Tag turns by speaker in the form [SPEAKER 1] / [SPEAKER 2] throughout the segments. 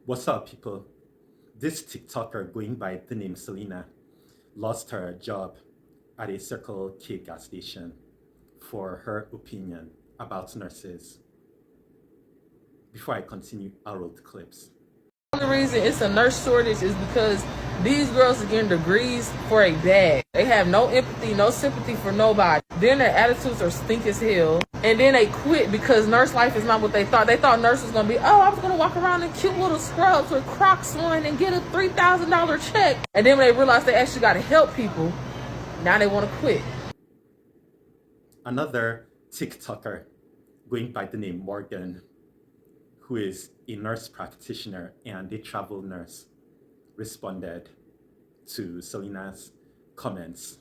[SPEAKER 1] What's up, people? This TikToker going by the name Selena lost her job at a Circle K gas station for her opinion about nurses. Before I continue, I'll roll the clips.
[SPEAKER 2] The only reason it's a nurse shortage is because these girls are getting degrees for a bag. They have no empathy, no sympathy for nobody. Then their attitudes are stink as hell. And then they quit because nurse life is not what they thought. They thought nurse was going to be, oh, I was going to walk around in cute little scrubs with Crocs on and get a $3,000 check. And then when they realized they actually got to help people, now they want to quit.
[SPEAKER 1] Another TikToker going by the name Morgan, who is a nurse practitioner and a travel nurse, responded to Selena's comments.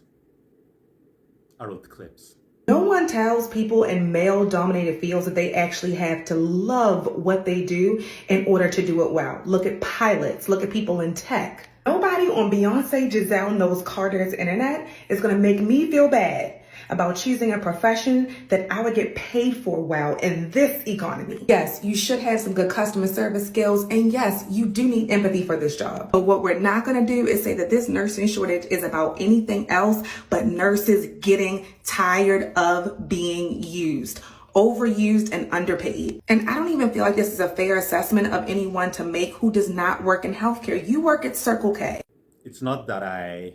[SPEAKER 1] I wrote the clips.
[SPEAKER 3] No one tells people in male dominated fields that they actually have to love what they do in order to do it well. Look at pilots, look at people in tech. Nobody on Beyonce, Giselle Knowles Carter's internet is going to make me feel bad about choosing a profession that I would get paid for well in this economy. Yes, you should have some good customer service skills, and yes, you do need empathy for this job. But what we're not going to do is say that this nursing shortage is about anything else but nurses getting tired of being used, overused, and underpaid. And I don't even feel like this is a fair assessment of anyone to make who does not work in healthcare. You work at Circle K.
[SPEAKER 1] It's not that I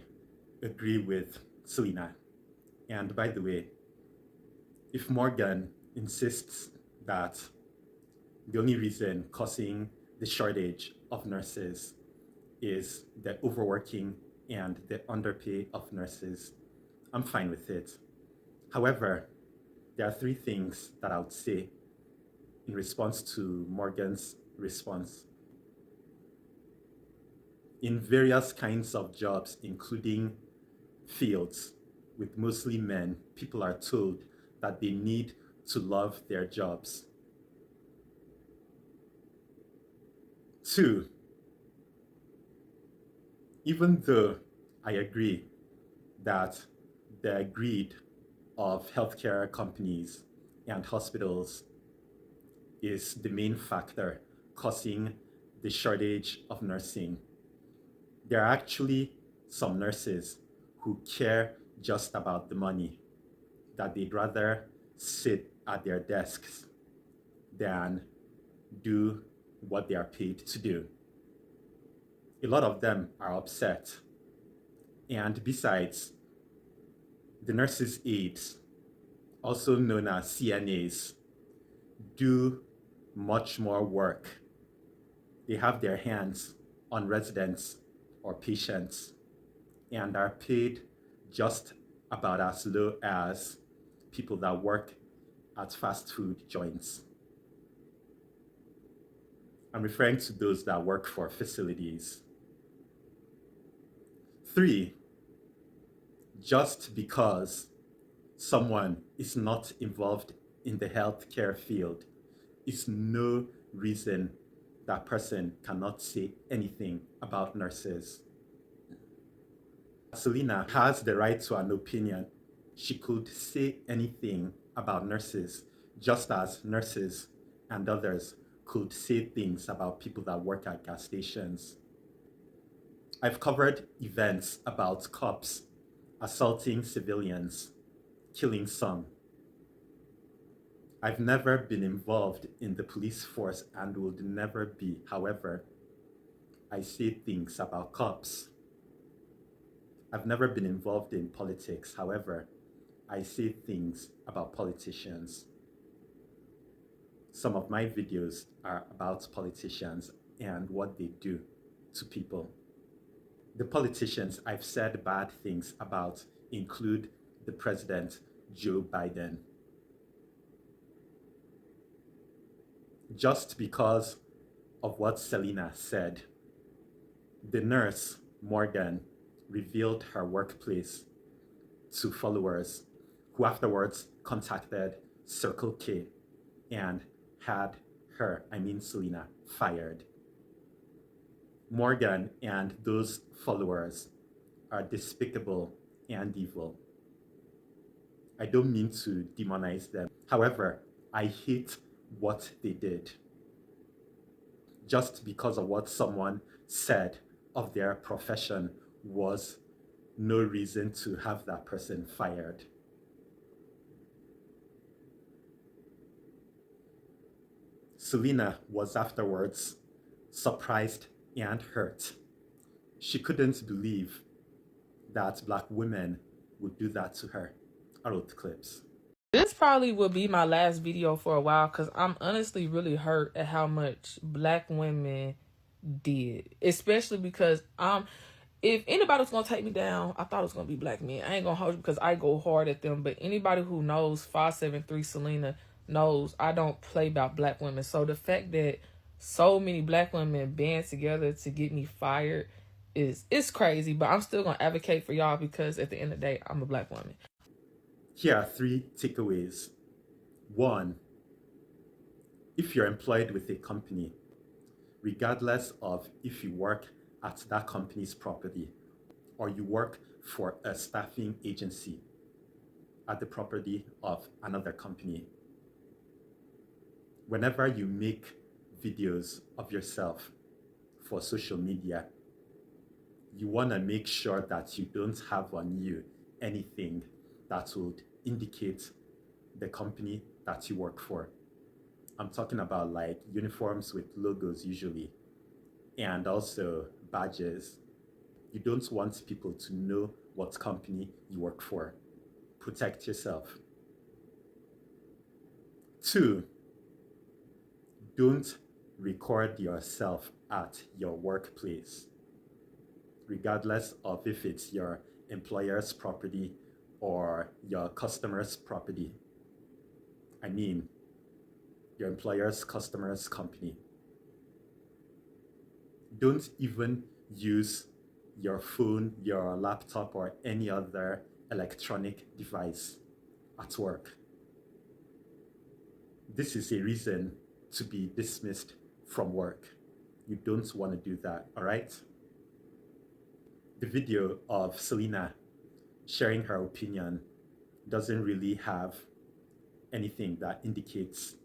[SPEAKER 1] agree with Selena. And by the way, if Morgan insists that the only reason causing the shortage of nurses is the overworking and the underpay of nurses, I'm fine with it. However, there are three things that I would say in response to Morgan's response. In various kinds of jobs, including fields with mostly men, people are told that they need to love their jobs. Two, even though I agree that the greed of healthcare companies and hospitals is the main factor causing the shortage of nursing, there are actually some nurses who care just about the money, that they'd rather sit at their desks than do what they are paid to do. A lot of them are upset. And besides, the nurses' aides, also known as CNAs, do much more work. They have their hands on residents or patients and are paid just about as low as people that work at fast food joints. I'm referring to those that work for facilities. Three, just because someone is not involved in the healthcare field is no reason that person cannot say anything about nurses. Selena has the right to an opinion. She could say anything about nurses, just as nurses and others could say things about people that work at gas stations. I've covered events about cops assaulting civilians, killing some. I've never been involved in the police force and would never be. However, I say things about cops. I've never been involved in politics. However, I say things about politicians. Some of my videos are about politicians and what they do to people. The politicians I've said bad things about include the president, Joe Biden. Just because of what Selena said, the nurse, Morgan, revealed her workplace to followers who afterwards contacted Circle K and had her, Selena, fired. Morgan and those followers are despicable and evil. I don't mean to demonize them. However, I hate what they did. just because of what someone said of their profession was no reason to have that person fired. Selena was afterwards surprised and hurt. She couldn't believe that Black women would do that to her. I wrote clips.
[SPEAKER 2] This probably will be my last video for a while because I'm honestly really hurt at how much Black women did. Especially because if anybody was gonna take me down, I thought it was gonna be Black men. I ain't gonna hold you because I go hard at them. But anybody who knows 573 Selena knows I don't play about Black women. So the fact that so many Black women band together to get me fired it's crazy. But I'm still gonna advocate for y'all because at the end of the day, I'm a Black woman.
[SPEAKER 1] Here are 3 takeaways. 1, if you're employed with a company, regardless of if you work at that company's property or you work for a staffing agency at the property of another company, whenever you make videos of yourself for social media, you want to make sure that you don't have on you anything that would indicate the company that you work for. I'm talking about like uniforms with logos usually, and also badges. You don't want people to know what company you work for. Protect yourself. 2, don't record yourself at your workplace, regardless of if it's your employer's property or your customer's property. I mean, your employer's customer's company. Don't even use your phone, your laptop, or any other electronic device at work. This is a reason to be dismissed from work. You don't want to do that, all right? The video of Selena sharing her opinion doesn't really have anything that indicates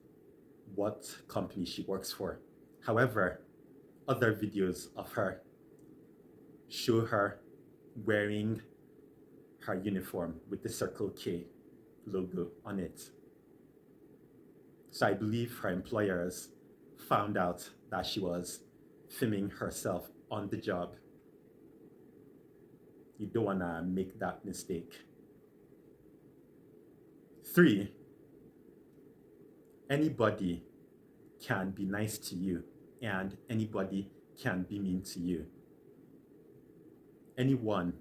[SPEAKER 1] what company she works for. However, other videos of her show her wearing her uniform with the Circle K logo on it. So I believe her employers found out that she was filming herself on the job. You don't want to make that mistake. 3, anybody can be nice to you and anybody can be mean to you. Anyone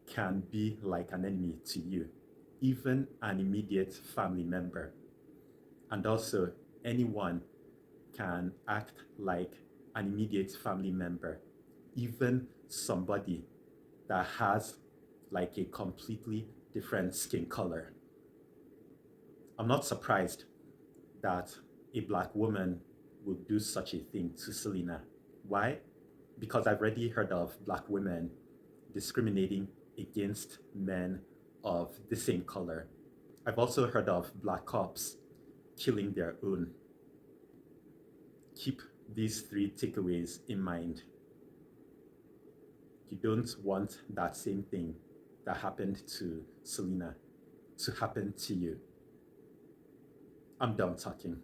[SPEAKER 1] can be like an enemy to you, even an immediate family member. And also, anyone can act like an immediate family member, even somebody that has like a completely different skin color. I'm not surprised that a Black woman would do such a thing to Selena. Why? Because I've already heard of Black women discriminating against men of the same color. I've also heard of Black cops killing their own. Keep these 3 takeaways in mind. You don't want that same thing that happened to Selena to happen to you. I'm done talking.